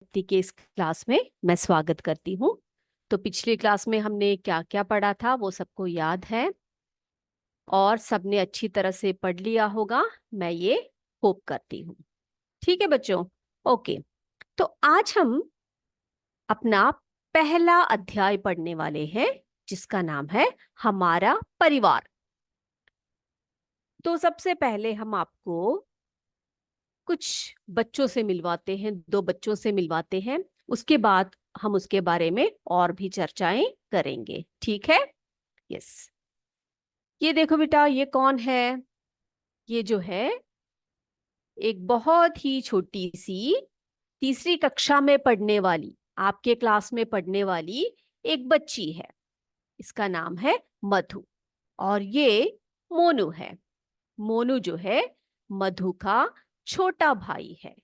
के इस क्लास में मैं स्वागत करती हूँ। तो पिछली क्लास में हमने क्या क्या पढ़ा था वो सबको याद है और सबने अच्छी तरह से पढ़ लिया होगा, मैं ये होप करती हूँ। ठीक है बच्चों, ओके। तो आज हम अपना पहला अध्याय पढ़ने वाले हैं जिसका नाम है हमारा परिवार। तो सबसे पहले हम आपको कुछ बच्चों से मिलवाते हैं, दो बच्चों से मिलवाते हैं, उसके बाद हम उसके बारे में और भी चर्चाएं करेंगे। ठीक है? यस। ये देखो बेटा, ये कौन है? ये जो है एक बहुत ही छोटी सी तीसरी कक्षा में पढ़ने वाली, आपके क्लास में पढ़ने वाली एक बच्ची है। इसका नाम है मधु और ये मोनू है। मोनू जो है मधु का छोटा भाई है।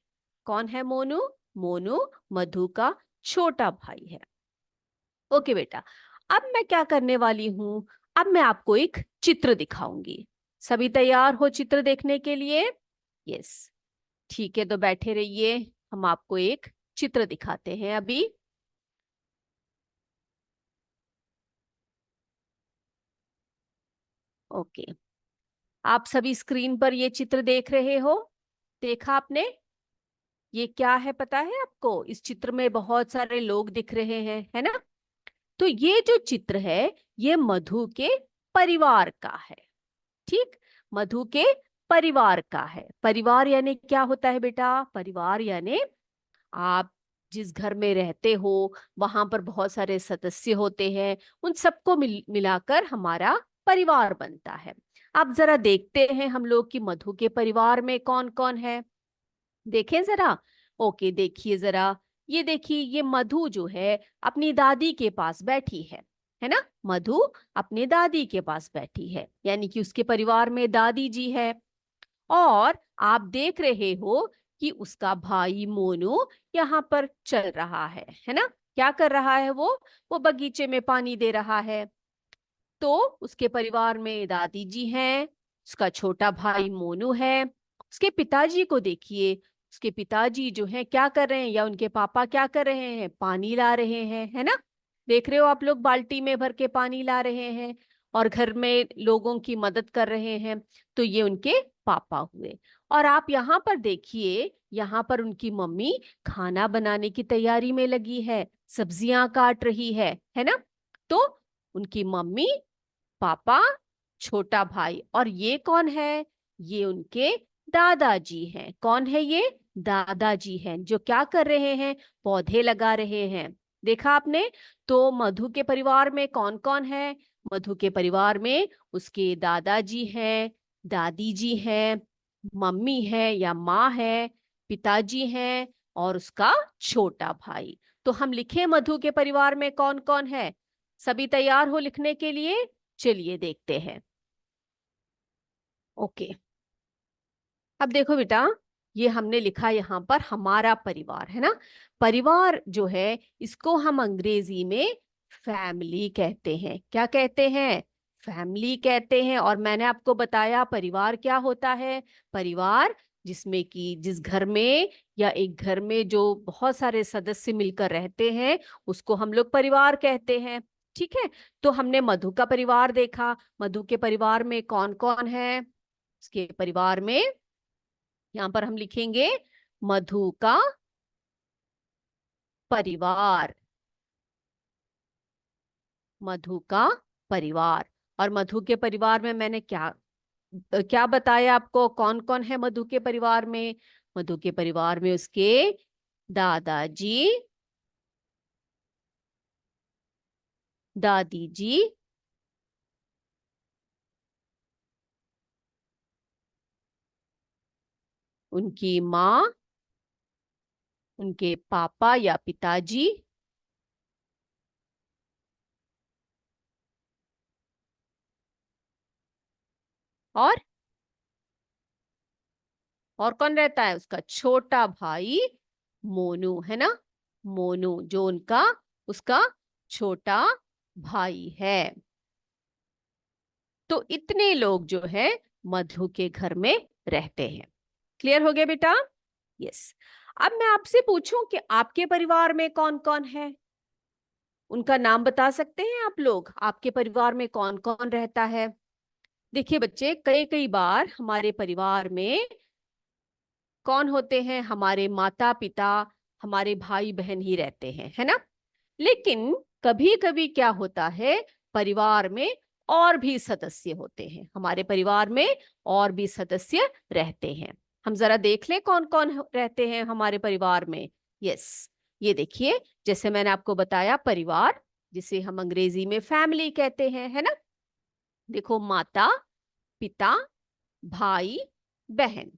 कौन है मोनू? मोनू मधु का छोटा भाई है। ओके बेटा, अब मैं क्या करने वाली हूं? अब मैं आपको एक चित्र दिखाऊंगी। सभी तैयार हो चित्र देखने के लिए? यस। ठीक है, तो बैठे रहिए, हम आपको एक चित्र दिखाते हैं अभी। ओके, आप सभी स्क्रीन पर ये चित्र देख रहे हो? देखा आपने? ये क्या है पता है आपको? इस चित्र में बहुत सारे लोग दिख रहे हैं, है ना? तो ये जो चित्र है ये मधु के परिवार का है। ठीक, मधु के परिवार का है। परिवार यानी क्या होता है बेटा? परिवार यानी आप जिस घर में रहते हो वहां पर बहुत सारे सदस्य होते हैं, उन सबको मिलाकर हमारा परिवार बनता है। आप जरा देखते हैं हम लोग कि मधु के परिवार में कौन कौन है। देखें जरा। ओके, देखिए जरा। ये देखिए, ये मधु जो है अपनी दादी के पास बैठी है ना? मधु अपनी दादी के पास बैठी है, यानी कि उसके परिवार में दादी जी है। और आप देख रहे हो कि उसका भाई मोनू यहाँ पर चल रहा है ना? क्या कर रहा है वो बगीचे में पानी दे रहा है। तो उसके परिवार में दादी जी हैं, उसका छोटा भाई मोनू है। उसके पिताजी को देखिए, उसके पिताजी जो हैं क्या कर रहे हैं, या उनके पापा क्या कर रहे हैं? पानी ला रहे हैं, है ना? देख रहे हो आप लोग, बाल्टी में भर के पानी ला रहे हैं और घर में लोगों की मदद कर रहे हैं। तो ये उनके पापा हुए। और आप यहाँ पर देखिए, यहाँ पर उनकी मम्मी खाना बनाने की तैयारी में लगी है, सब्जियां काट रही है ना? तो उनकी मम्मी, पापा, छोटा भाई, और ये कौन है? ये उनके दादाजी हैं। कौन है ये? दादाजी हैं, जो क्या कर रहे हैं? पौधे लगा रहे हैं। देखा आपने? तो मधु के परिवार में कौन कौन है? मधु के परिवार में उसके दादाजी हैं, दादी जी हैं, मम्मी है या माँ है, पिताजी हैं और उसका छोटा भाई। तो हम लिखें मधु के परिवार में कौन कौन है? सभी तैयार हो लिखने के लिए? चलिए देखते हैं। ओके, अब देखो बेटा, ये हमने लिखा यहाँ पर हमारा परिवार, है ना? परिवार जो है इसको हम अंग्रेजी में फैमिली कहते हैं। क्या कहते हैं? फैमिली कहते हैं। और मैंने आपको बताया परिवार क्या होता है। परिवार जिसमें कि जिस घर में या एक घर में जो बहुत सारे सदस्य मिलकर रहते हैं उसको हम लोग परिवार कहते हैं। ठीक है? तो हमने मधु का परिवार देखा। मधु के परिवार में कौन कौन है? उसके परिवार में यहाँ पर हम लिखेंगे मधु का परिवार। मधु का परिवार। और मधु के परिवार में मैंने क्या क्या बताया आपको? कौन कौन है मधु के परिवार में? मधु के परिवार में उसके दादाजी, दादी जी, उनकी माँ, उनके पापा या पिताजी, और कौन रहता है? उसका छोटा भाई मोनू, है ना? मोनू जो उनका उसका छोटा भाई है। तो इतने लोग जो है मधु के घर में रहते हैं। क्लियर हो गया बेटा? यस। अब मैं आपसे पूछूं कि आपके परिवार में कौन कौन है, उनका नाम बता सकते हैं आप लोग? आपके परिवार में कौन कौन रहता है? देखिए बच्चे, कई कई बार हमारे परिवार में कौन होते हैं? हमारे माता पिता, हमारे भाई बहन ही रहते हैं, है ना। लेकिन कभी कभी क्या होता है, परिवार में और भी सदस्य होते हैं, हमारे परिवार में और भी सदस्य रहते हैं। हम जरा देख लें कौन कौन रहते हैं हमारे परिवार में। यस, ये देखिए, जैसे मैंने आपको बताया, परिवार जिसे हम अंग्रेजी में फैमिली कहते हैं, है ना। देखो, माता पिता, भाई बहन।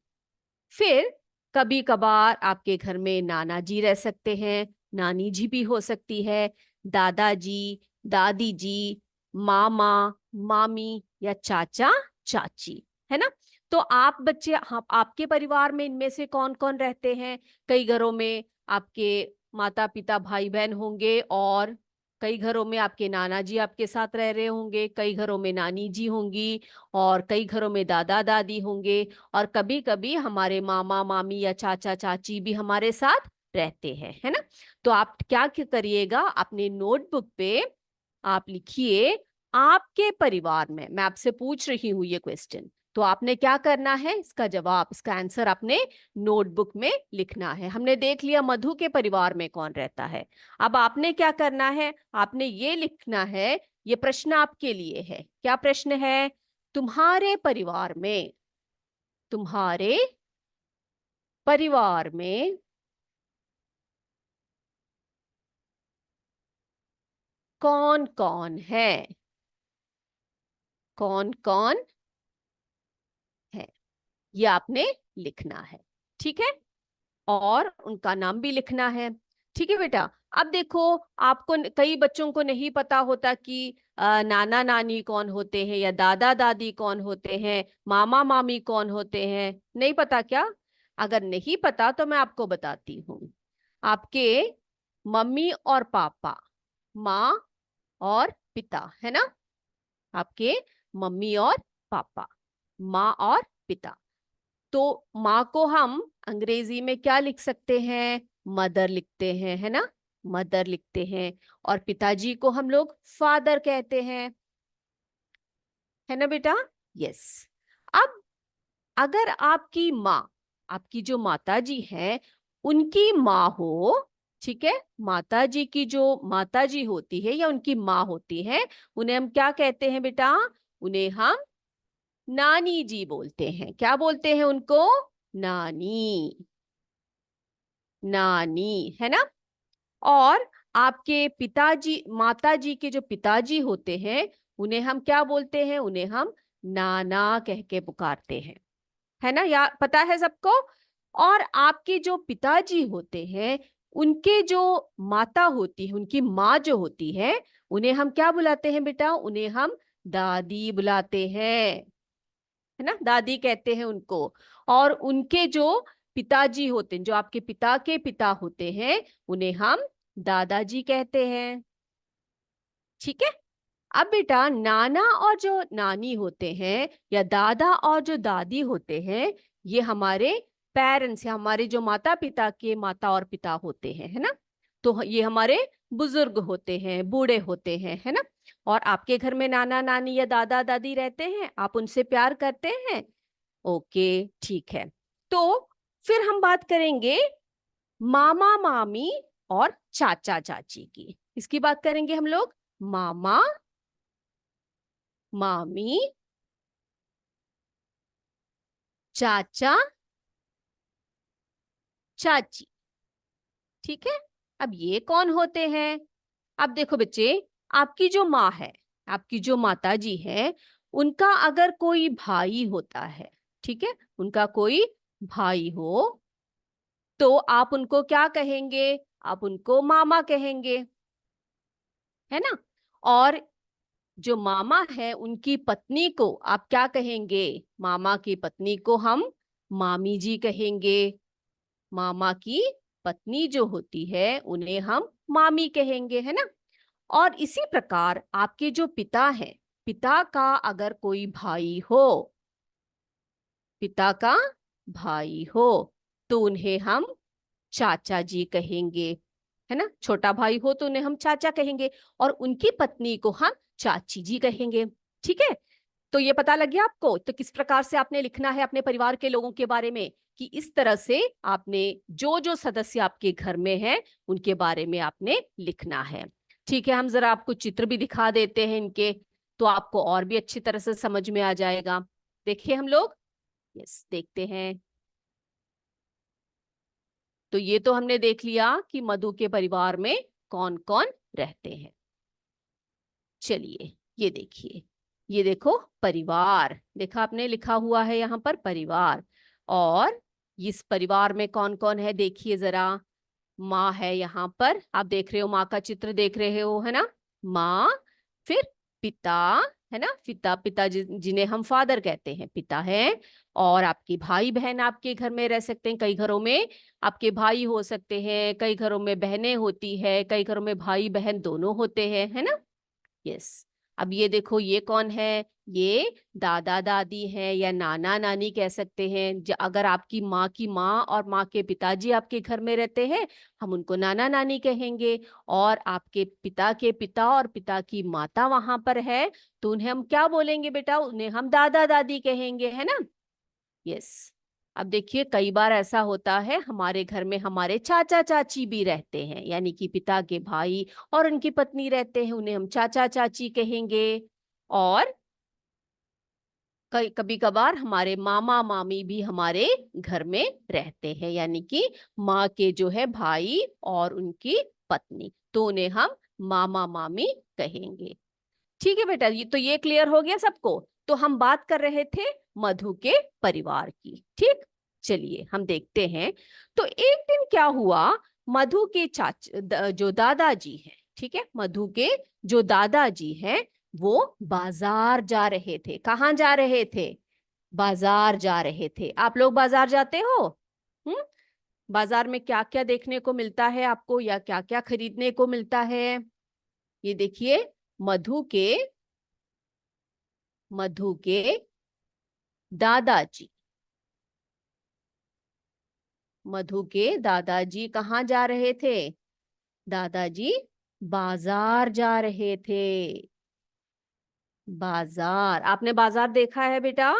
फिर कभी कभार आपके घर में नाना जी रह सकते हैं, नानी जी भी हो सकती है, दादाजी, दादी जी, मामा, मामी या चाचा चाची, है ना। तो आप बच्चे, हाँ, आपके परिवार में इनमें से कौन कौन रहते हैं? कई घरों में आपके माता पिता भाई बहन होंगे, और कई घरों में आपके नाना जी आपके साथ रह रहे होंगे, कई घरों में नानी जी होंगी, और कई घरों में दादा दादी होंगे, और कभी कभी हमारे मामा मामी या चाचा चाची भी हमारे साथ रहते हैं, है ना। तो आप क्या क्या करिएगा, अपने नोटबुक पे आप लिखिए, आपके परिवार में, मैं आपसे पूछ रही हूँ ये क्वेश्चन, तो आपने क्या करना है, इसका जवाब, इसका आंसर आपने नोटबुक में लिखना है। हमने देख लिया मधु के परिवार में कौन रहता है। अब आपने क्या करना है, आपने ये लिखना है, ये प्रश्न आपके लिए है। क्या प्रश्न है? तुम्हारे परिवार में, तुम्हारे परिवार में कौन कौन है? कौन कौन है, ये आपने लिखना है। ठीक है, और उनका नाम भी लिखना है। ठीक है बेटा। अब देखो, आपको, कई बच्चों को नहीं पता होता कि नाना नानी कौन होते हैं, या दादा दादी कौन होते हैं, मामा मामी कौन होते हैं, नहीं पता क्या? अगर नहीं पता तो मैं आपको बताती हूँ। आपके मम्मी और पापा, माँ और पिता, है ना। आपके मम्मी और पापा, माँ और पिता। तो माँ को हम अंग्रेजी में क्या लिख सकते हैं? मदर लिखते हैं, है ना, मदर लिखते हैं। और पिताजी को हम लोग फादर कहते हैं, है ना बेटा। यस। अब अगर आपकी माँ, आपकी जो माता जी है, उनकी माँ हो, ठीक है, माता जी की जो माता जी होती है या उनकी माँ होती है, उन्हें हम क्या कहते हैं बेटा? उन्हें हम नानी जी बोलते हैं। क्या बोलते हैं उनको? नानी, नानी, है ना। और आपके पिताजी, माता जी के जो पिताजी होते हैं, उन्हें हम क्या बोलते हैं? उन्हें हम नाना कह के पुकारते हैं, है ना, या पता है सबको। और आपके जो पिताजी होते हैं, उनके जो माता होती है, उनकी माँ जो होती है, उन्हें हम क्या बुलाते हैं बेटा? उन्हें हम दादी बुलाते हैं, है ना, दादी कहते हैं उनको। और उनके जो पिताजी होते हैं, जो आपके पिता के पिता होते हैं, उन्हें हम दादाजी कहते हैं। ठीक है। अब बेटा, नाना और जो नानी होते हैं, या दादा और जो दादी होते हैं, ये हमारे पेरेंट्स, या हमारे जो माता पिता के माता और पिता होते हैं, है ना। तो ये हमारे बुजुर्ग होते हैं, बूढ़े होते हैं, है ना। और आपके घर में नाना नानी या दादा दादी रहते हैं, आप उनसे प्यार करते हैं। ओके, ठीक है। तो फिर हम बात करेंगे मामा मामी और चाचा चाची की। इसकी बात करेंगे हम लोग। मामा मामी, चाचा चाची। ठीक है। अब ये कौन होते हैं? अब देखो बच्चे, आपकी जो माँ है, आपकी जो माता जी है, उनका अगर कोई भाई होता है, ठीक है, उनका कोई भाई हो, तो आप उनको क्या कहेंगे? आप उनको मामा कहेंगे, है ना। और जो मामा है, उनकी पत्नी को आप क्या कहेंगे? मामा की पत्नी को हम मामी जी कहेंगे। मामा की पत्नी जो होती है, उन्हें हम मामी कहेंगे, है ना। और इसी प्रकार आपके जो पिता हैं, पिता का अगर कोई भाई हो, पिता का भाई हो, तो उन्हें हम चाचा जी कहेंगे, है ना। छोटा भाई हो तो उन्हें हम चाचा कहेंगे, और उनकी पत्नी को हम चाची जी कहेंगे। ठीक है, तो ये पता लग गया आपको। तो किस प्रकार से आपने लिखना है अपने परिवार के लोगों के बारे में, कि इस तरह से आपने जो जो सदस्य आपके घर में हैं उनके बारे में आपने लिखना है। ठीक है, हम जरा आपको चित्र भी दिखा देते हैं इनके, तो आपको और भी अच्छी तरह से समझ में आ जाएगा। देखिए हम लोग, यस देखते हैं। तो ये तो हमने देख लिया कि मधु के परिवार में कौन कौन रहते हैं। चलिए ये देखिए, ये देखो परिवार, देखा आपने लिखा हुआ है यहाँ पर परिवार। और इस परिवार में कौन कौन है देखिए जरा। माँ है यहाँ पर, आप देख रहे हो, माँ का चित्र देख रहे हो, है ना। माँ, फिर पिता, है ना, पिता, पिता जिन्हें हम फादर कहते हैं, पिता है। और आपके भाई बहन आपके घर में रह सकते हैं, कई घरों में आपके भाई हो सकते हैं, कई घरों में बहनें होती है, कई घरों में भाई बहन दोनों होते हैं, है ना। यस। अब ये देखो, ये कौन है, ये दादा दादी है या नाना नानी कह सकते हैं। अगर आपकी माँ की माँ और माँ के पिताजी आपके घर में रहते हैं, हम उनको नाना नानी कहेंगे। और आपके पिता के पिता और पिता की माता वहां पर है, तो उन्हें हम क्या बोलेंगे बेटा, उन्हें हम दादा दादी कहेंगे, है ना। यस। अब देखिए, कई बार ऐसा होता है हमारे घर में हमारे चाचा चाची भी रहते हैं, यानी कि पिता के भाई और उनकी पत्नी रहते हैं, उन्हें हम चाचा चाची कहेंगे। और कई कभी कभार हमारे मामा मामी भी हमारे घर में रहते हैं, यानी कि माँ के जो है भाई और उनकी पत्नी, तो उन्हें हम मामा मामी कहेंगे। ठीक है बेटा, ये तो ये क्लियर हो गया सबको। तो हम बात कर रहे थे मधु के परिवार की, ठीक। चलिए हम देखते हैं। तो एक दिन क्या हुआ, मधु के जो दादाजी हैं, ठीक है, मधु के जो दादाजी हैं, वो बाजार जा रहे थे। कहाँ जा रहे थे, बाजार जा रहे थे। आप लोग बाजार जाते हो? हम्म। बाजार में क्या क्या देखने को मिलता है आपको, या क्या क्या खरीदने को मिलता है। ये देखिए, मधु के मधु के दादाजी, मधु के दादाजी कहाँ जा रहे थे, दादाजी बाजार जा रहे थे। बाजार, आपने बाजार देखा है बेटा?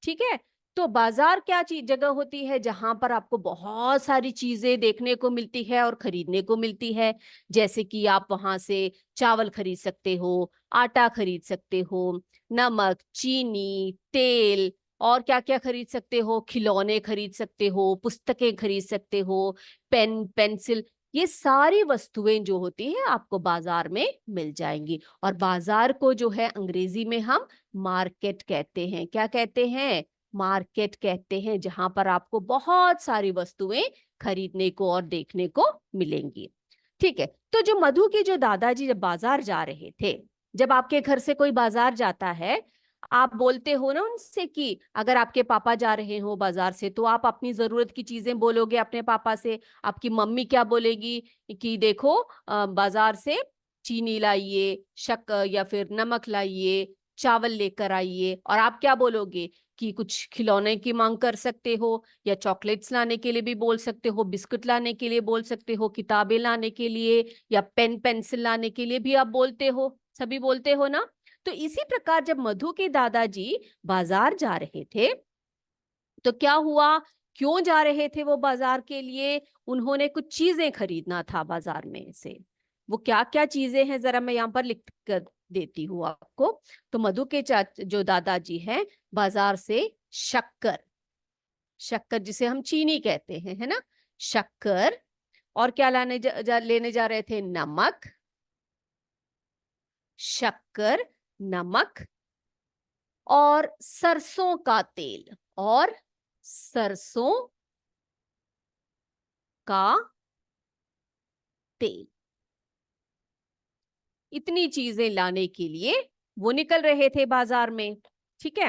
ठीक है। तो बाजार क्या चीज जगह होती है जहां पर आपको बहुत सारी चीजें देखने को मिलती है और खरीदने को मिलती है। जैसे कि आप वहां से चावल खरीद सकते हो, आटा खरीद सकते हो, नमक, चीनी, तेल, और क्या क्या खरीद सकते हो, खिलौने खरीद सकते हो, पुस्तकें खरीद सकते हो, पेन पेंसिल, ये सारी वस्तुएं जो होती हैं आपको बाजार में मिल जाएंगी। और बाजार को जो है अंग्रेजी में हम मार्केट कहते हैं। क्या कहते हैं, मार्केट कहते हैं, जहां पर आपको बहुत सारी वस्तुएं खरीदने को और देखने को मिलेंगी। ठीक है। तो जो मधु के जो दादाजी जब बाजार जा रहे थे, जब आपके घर से कोई बाजार जाता है, आप बोलते हो ना उनसे कि अगर आपके पापा जा रहे हो बाजार से, तो आप अपनी जरूरत की चीजें बोलोगे अपने पापा से। आपकी मम्मी क्या बोलेगी कि देखो बाजार से चीनी लाइए, शक्कर या फिर नमक लाइए, चावल लेकर आइए। और आप क्या बोलोगे कि कुछ खिलौने की मांग कर सकते हो, या चॉकलेट्स लाने के लिए भी बोल सकते हो, बिस्कुट लाने के लिए बोल सकते हो, किताबें लाने के लिए, या पेन पेंसिल लाने के लिए भी आप बोलते हो, सभी बोलते हो ना। तो इसी प्रकार जब मधु के दादाजी बाजार जा रहे थे, तो क्या हुआ, क्यों जा रहे थे वो बाजार के लिए, उन्होंने कुछ चीजें खरीदना था बाजार में से। वो क्या क्या चीजें हैं जरा मैं यहाँ पर लिख कर देती हूँ आपको। तो मधु के जो दादाजी हैं, बाजार से शक्कर, शक्कर जिसे हम चीनी कहते हैं, है ना, शक्कर। और क्या लेने जा रहे थे, नमक, शक्कर, नमक, और सरसों का तेल, और सरसों का तेल। इतनी चीजें लाने के लिए वो निकल रहे थे बाजार में। ठीक है।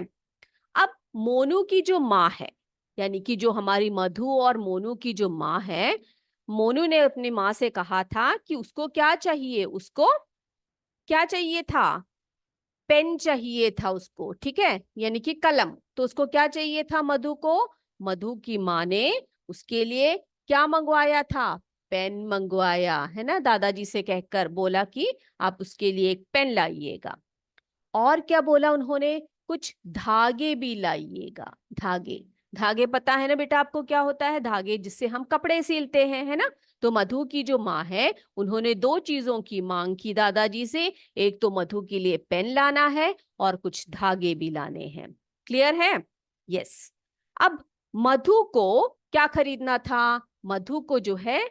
अब मोनू की जो माँ है, यानी कि जो हमारी मधु और मोनू की जो माँ है, मोनू ने अपनी माँ से कहा था कि उसको क्या चाहिए, उसको क्या चाहिए था, पेन चाहिए था उसको, ठीक है, यानी कि कलम। तो उसको क्या चाहिए था मधु को, मधु की माँ ने उसके लिए क्या मंगवाया था? पेन मंगवाया है ना, दादाजी से कहकर बोला कि आप उसके लिए एक पेन लाइएगा। और क्या बोला उन्होंने? कुछ धागे भी लाइएगा। धागे, धागे पता है ना बेटा आपको क्या होता है? धागे जिससे हम कपड़े सिलते हैं, है ना। तो मधु की जो माँ है, उन्होंने दो चीजों की मांग की दादाजी से। एक तो मधु के लिए पेन लाना है और कुछ धागे भी लाने हैं। क्लियर है? यस। अब मधु को क्या खरीदना था? मधु को जो है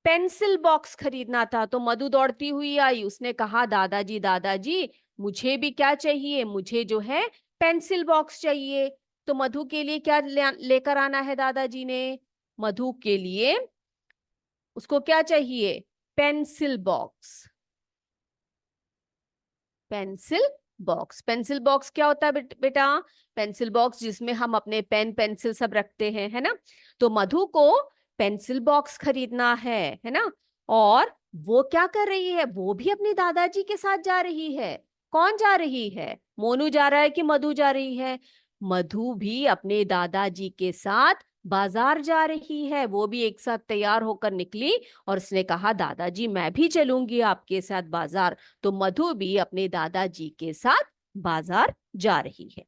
पेंसिल बॉक्स खरीदना था। तो मधु दौड़ती हुई आई, उसने कहा दादाजी दादाजी, मुझे भी क्या चाहिए? मुझे जो है पेंसिल बॉक्स चाहिए। तो मधु के लिए क्या लेकर आना है दादाजी ने? मधु के लिए उसको क्या चाहिए? Pencil box. Pencil box, pencil box क्या होता है बेटा? पेंसिल बॉक्स जिसमें हम अपने पेन पेंसिल सब रखते हैं, है ना। तो मधु को पेंसिल बॉक्स खरीदना है ना। और वो क्या कर रही है? वो भी अपने दादाजी के साथ जा रही है। कौन जा रही है? मोनू जा रहा है कि मधु जा रही है? मधु भी अपने दादाजी के साथ बाजार जा रही है। वो भी एक साथ तैयार होकर निकली और उसने कहा दादाजी मैं भी चलूंगी आपके साथ बाजार। तो मधु भी अपने दादाजी के साथ बाजार जा रही है।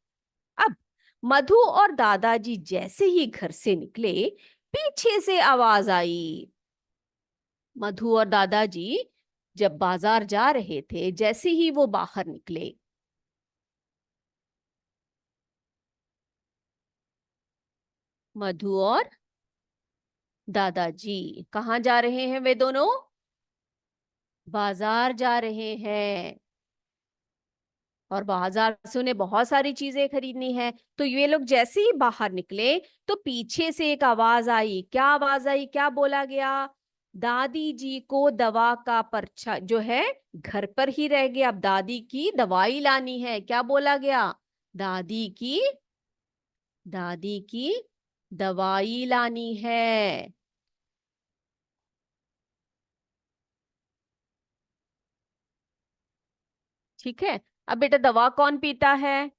अब मधु और दादाजी जैसे ही घर से निकले, पीछे से आवाज आई। मधु और दादाजी जब बाजार जा रहे थे, जैसे ही वो बाहर निकले, मधु और दादाजी कहाँ जा रहे हैं? वे दोनों बाजार जा रहे हैं। और बाजार से उन्हें बहुत सारी चीजें खरीदनी है। तो ये लोग जैसे ही बाहर निकले, तो पीछे से एक आवाज आई। क्या आवाज आई? क्या बोला गया? दादी जी को दवा का पर्चा जो है घर पर ही रह गया, अब दादी की दवाई लानी है। क्या बोला गया? दादी की, दादी की दवाई लानी है। ठीक है। अब बेटा दवा कौन पीता है?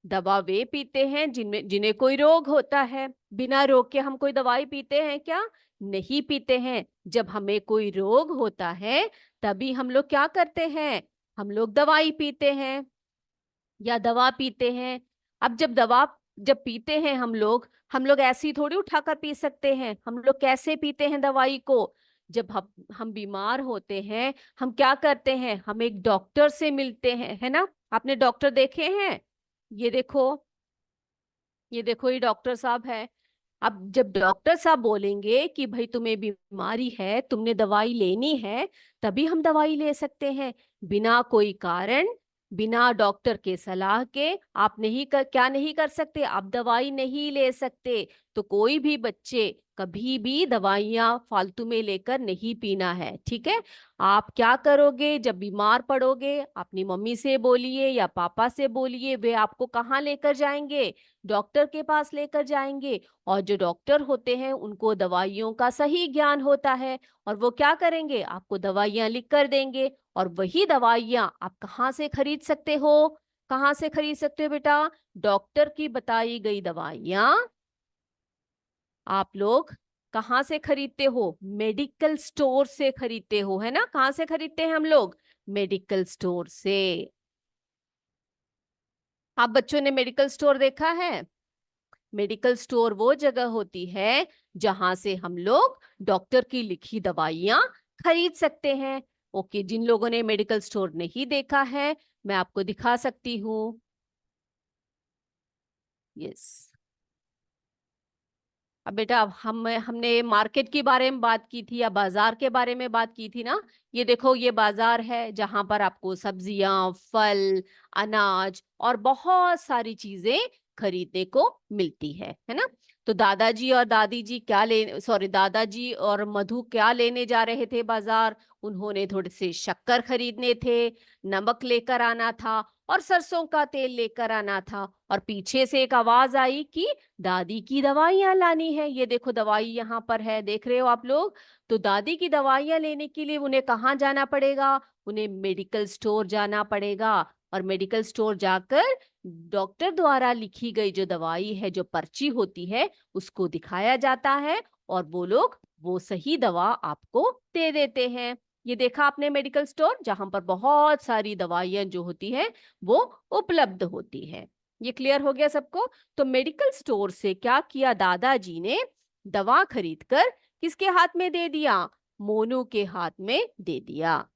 दवा वे पीते हैं जिनमें जिन्हें कोई रोग होता है। बिना रोग के हम कोई दवाई पीते हैं क्या? नहीं पीते हैं। जब हमें कोई रोग होता है, तभी हम लोग क्या करते हैं? हम लोग दवाई पीते हैं या दवा पीते हैं। अब जब दवा जब पीते हैं हम लोग ऐसी थोड़ी उठाकर पी सकते हैं। हम लोग कैसे पीते हैं दवाई को? जब हम बीमार होते हैं, हम क्या करते हैं? हम एक डॉक्टर से मिलते हैं, है ना। आपने डॉक्टर देखे हैं? ये देखो, ये देखो, ये डॉक्टर साहब है। अब जब डॉक्टर साहब बोलेंगे कि भाई तुम्हें बीमारी है, तुमने दवाई लेनी है, तभी हम दवाई ले सकते हैं। बिना कोई कारण, बिना डॉक्टर के सलाह के आप क्या नहीं कर सकते? आप दवाई नहीं ले सकते। तो कोई भी बच्चे कभी भी दवाइयाँ फालतू में लेकर नहीं पीना है, ठीक है। आप क्या करोगे जब बीमार पड़ोगे? अपनी मम्मी से बोलिए या पापा से बोलिए, वे आपको कहाँ लेकर जाएंगे? डॉक्टर के पास लेकर जाएंगे। और जो डॉक्टर होते हैं उनको दवाइयों का सही ज्ञान होता है, और वो क्या करेंगे? आपको दवाइयाँ लिख कर देंगे। और वही दवाइयाँ आप कहाँ से खरीद सकते हो? कहाँ से खरीद सकते हो बेटा? डॉक्टर की बताई गई दवाइयाँ आप लोग कहाँ से खरीदते हो? मेडिकल स्टोर से खरीदते हो, है ना। कहाँ से खरीदते हैं हम लोग? मेडिकल स्टोर से। आप बच्चों ने मेडिकल स्टोर देखा है? मेडिकल स्टोर वो जगह होती है जहां से हम लोग डॉक्टर की लिखी दवाइयां खरीद सकते हैं। ओके, जिन लोगों ने मेडिकल स्टोर नहीं देखा है, मैं आपको दिखा सकती हूँ। यस। अब बेटा, अब हमने मार्केट के बारे में बात की थी या बाजार के बारे में बात की थी ना। ये देखो, ये बाजार है जहां पर आपको सब्जियां, फल, अनाज और बहुत सारी चीजें खरीदने को मिलती है ना। तो दादाजी और दादी जी क्या ले सॉरी दादाजी और मधु क्या लेने जा रहे थे बाजार? उन्होंने थोड़े से शक्कर खरीदने थे, नमक लेकर आना था और सरसों का तेल लेकर आना था। और पीछे से एक आवाज आई कि दादी की दवाइयाँ लानी है। ये देखो, दवाई यहाँ पर है, देख रहे हो आप लोग। तो दादी की दवाइयाँ लेने के लिए उन्हें कहाँ जाना पड़ेगा? उन्हें मेडिकल स्टोर जाना पड़ेगा। और मेडिकल स्टोर जाकर डॉक्टर द्वारा लिखी गई जो दवाई है, जो पर्ची होती है, उसको दिखाया जाता है और वो लोग वो सही दवा आपको दे देते हैं। ये देखा आपने मेडिकल स्टोर, जहां पर बहुत सारी दवाइयां जो होती है वो उपलब्ध होती है। ये क्लियर हो गया सबको? तो मेडिकल स्टोर से क्या किया दादाजी ने, दवा खरीदकर किसके हाथ में दे दिया? मोनू के हाथ में दे दिया।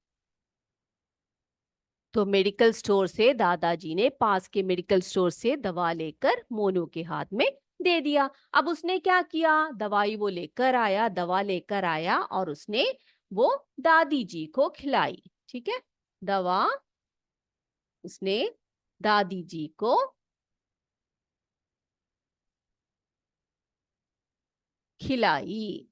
तो मेडिकल स्टोर से दादाजी ने पास के मेडिकल स्टोर से दवा लेकर मोनू के हाथ में दे दिया। अब उसने क्या किया? दवाई वो लेकर आया, दवा लेकर आया और उसने वो दादी जी को खिलाई। ठीक है, दवा उसने दादी जी को खिलाई।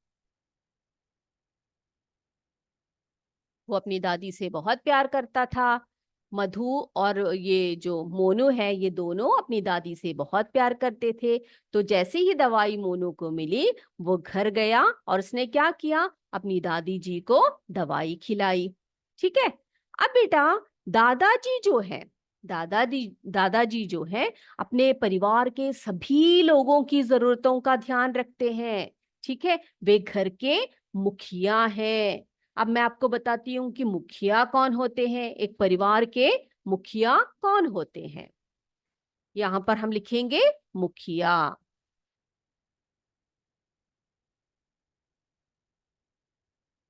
वो अपनी दादी से बहुत प्यार करता था। मधु और ये जो मोनू है, ये दोनों अपनी दादी से बहुत प्यार करते थे। तो जैसे ही दवाई मोनू को मिली, वो घर गया और उसने क्या किया? अपनी दादी जी को दवाई खिलाई। ठीक है। अब बेटा, दादाजी जो है, दादाजी जो है, अपने परिवार के सभी लोगों की जरूरतों का ध्यान रखते हैं। ठीक है, वे घर के मुखिया हैं। अब मैं आपको बताती हूँ कि मुखिया कौन होते हैं, एक परिवार के मुखिया कौन होते हैं। यहाँ पर हम लिखेंगे मुखिया।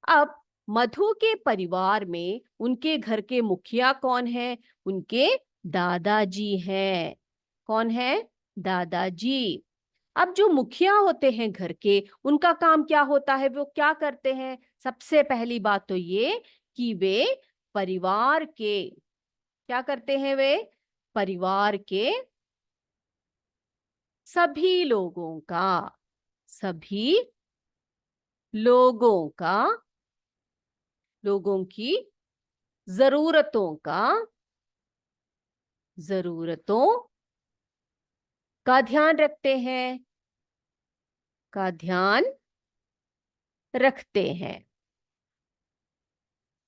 अब मधु के परिवार में उनके घर के मुखिया कौन है? उनके दादाजी हैं। कौन है? दादाजी। अब जो मुखिया होते हैं घर के, उनका काम क्या होता है? वो क्या करते हैं? सबसे पहली बात तो ये कि वे परिवार के, क्या करते हैं? वे परिवार के सभी लोगों का, सभी लोगों का, लोगों की जरूरतों का, जरूरतों का ध्यान रखते हैं, का ध्यान रखते हैं।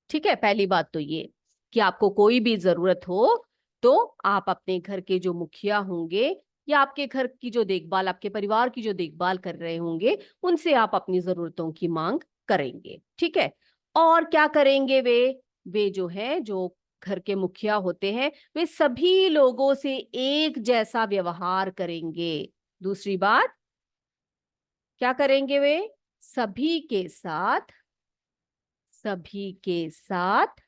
ठीक है, पहली बात तो ये कि आपको कोई भी जरूरत हो तो आप अपने घर के जो मुखिया होंगे या आपके घर की जो देखभाल, आपके परिवार की जो देखभाल कर रहे होंगे, उनसे आप अपनी जरूरतों की मांग करेंगे। ठीक है। और क्या करेंगे वे जो है, जो घर के मुखिया होते हैं, वे सभी लोगों से एक जैसा व्यवहार करेंगे। दूसरी बात, क्या करेंगे? वे सभी के साथ, सभी के साथ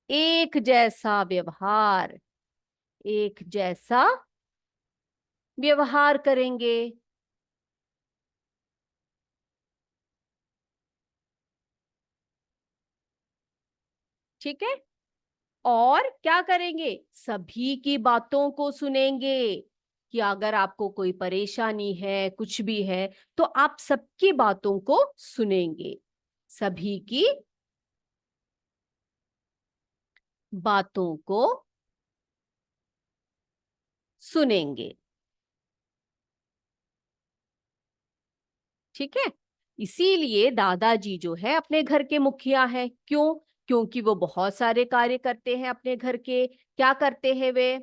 एक जैसा व्यवहार, एक जैसा व्यवहार करेंगे। ठीक है। और क्या करेंगे? सभी की बातों को सुनेंगे कि अगर आपको कोई परेशानी है, कुछ भी है, तो आप सबकी बातों को सुनेंगे, सभी की बातों को सुनेंगे। ठीक है। इसीलिए दादाजी जो है अपने घर के मुखिया है। क्यों? क्योंकि वो बहुत सारे कार्य करते हैं अपने घर के। क्या करते हैं वे?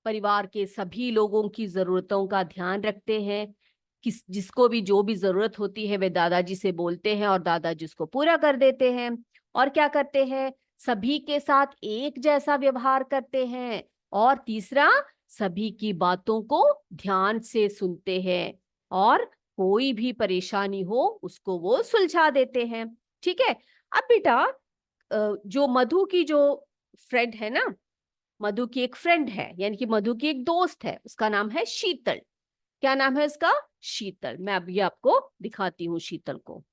परिवार के सभी लोगों की जरूरतों का ध्यान रखते हैं। जिसको भी जो भी जरूरत होती है, वे दादाजी से बोलते हैं और दादाजी उसको पूरा कर देते हैं। और क्या करते हैं? सभी के साथ एक जैसा व्यवहार करते हैं। और तीसरा, सभी की बातों को ध्यान से सुनते हैं और कोई भी परेशानी हो उसको वो सुलझा देते हैं। ठीक है। अब बेटा, जो मधु की जो फ्रेंड है ना, मधु की एक फ्रेंड है, यानी कि मधु की एक दोस्त है, उसका नाम है शीतल। क्या नाम है उसका? शीतल। मैं अभी आपको दिखाती हूँ शीतल को।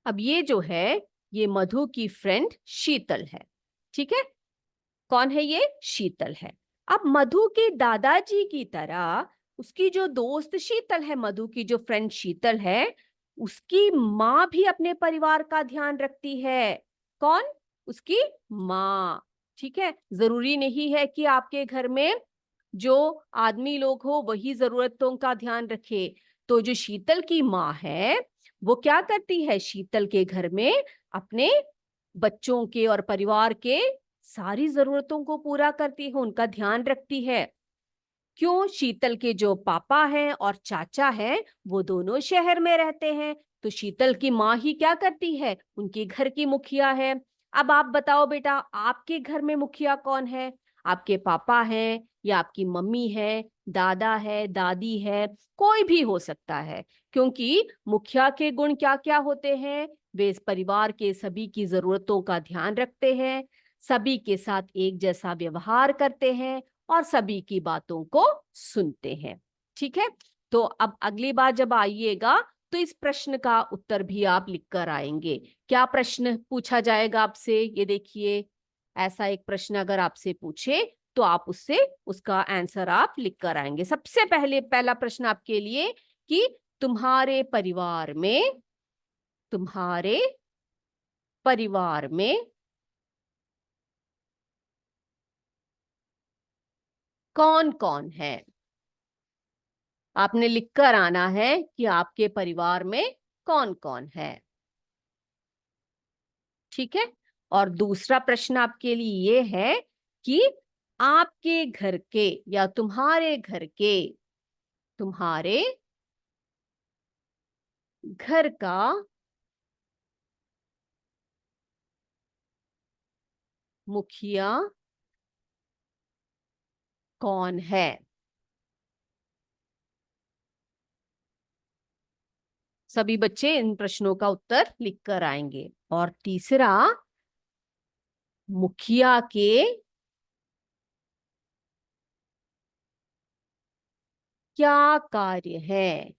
अब ये जो है, ये मधु की फ्रेंड शीतल है। ठीक है। कौन है ये? शीतल है। अब मधु के दादाजी की तरह उसकी जो दोस्त शीतल है, मधु की जो फ्रेंड शीतल है, उसकी माँ भी अपने परिवार का ध्यान रखती है। कौन? उसकी माँ। ठीक है। जरूरी नहीं है कि आपके घर में जो आदमी लोग हो वही जरूरतों का ध्यान रखे। तो जो शीतल की माँ है, वो क्या करती है? शीतल के घर में अपने बच्चों के और परिवार के सारी जरूरतों को पूरा करती है, उनका ध्यान रखती है। क्यों? शीतल के जो पापा हैं और चाचा हैं वो दोनों शहर में रहते हैं, तो शीतल की माँ ही क्या करती है? उनके घर की मुखिया है। अब आप बताओ बेटा, आपके घर में मुखिया कौन है? आपके पापा हैं या आपकी मम्मी है, दादा है, दादी है, कोई भी हो सकता है। क्योंकि मुखिया के गुण क्या क्या होते हैं? वे इस परिवार के सभी की जरूरतों का ध्यान रखते हैं, सभी के साथ एक जैसा व्यवहार करते हैं और सभी की बातों को सुनते हैं। ठीक है, तो अब अगली बार जब आइएगा तो इस प्रश्न का उत्तर भी आप लिखकर आएंगे। क्या प्रश्न पूछा जाएगा आपसे? ये देखिए, ऐसा एक प्रश्न अगर आपसे पूछे तो आप उससे उसका आंसर आप लिखकर आएंगे। सबसे पहले पहला प्रश्न आपके लिए कि तुम्हारे परिवार में कौन कौन है? आपने लिखकर आना है कि आपके परिवार में कौन कौन है। ठीक है, और दूसरा प्रश्न आपके लिए ये है कि आपके घर के या तुम्हारे घर का मुखिया कौन है? सभी बच्चे इन प्रश्नों का उत्तर लिखकर आएंगे। और तीसरा, मुखिया के क्या कार्य है?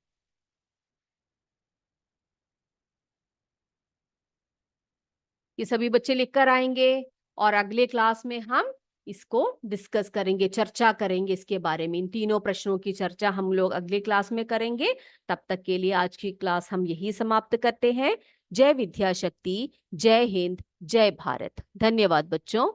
ये सभी बच्चे लिखकर आएंगे और अगले क्लास में हम इसको डिस्कस करेंगे, चर्चा करेंगे इसके बारे में। इन तीनों प्रश्नों की चर्चा हम लोग अगले क्लास में करेंगे। तब तक के लिए आज की क्लास हम यही समाप्त करते हैं। जय विद्या शक्ति, जय हिंद, जय भारत। धन्यवाद बच्चों।